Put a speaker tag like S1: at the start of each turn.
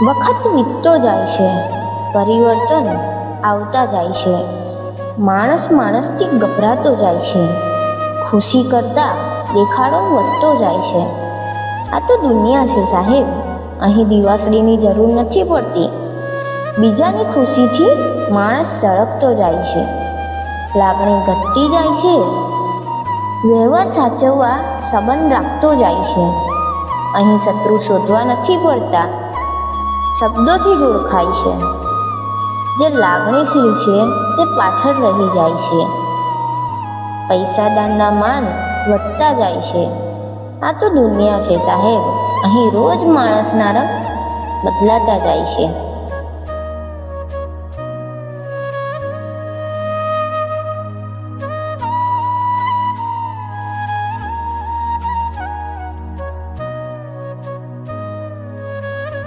S1: વખત વીતતો જાય છે, પરિવર્તન આવતા જાય છે, માણસ માણસથી ગભરાતો જાય છે, ખુશી કરતાં દેખાડો વધતો જાય છે. આ તો દુનિયા છે સાહેબ, અહીં દિવાસળીની જરૂર નથી પડતી. બીજાની ખુશીથી માણસ સળગતો જાય છે, લાગણી ઘટતી જાય છે, વ્યવહાર સાચવવા સંબંધ રાખતો જાય છે. અહીં શત્રુ શોધવા નથી પડતા, શબ્દોથી જ ઓળખાય છે. જે લાગણીશીલ છે તે પાછળ રહી જાય છે. પૈસાદારના માન વધતા જાય છે. આ તો દુનિયા છે સાહેબ, અહીં રોજ માણસના રંગ બદલાતા જાય છે.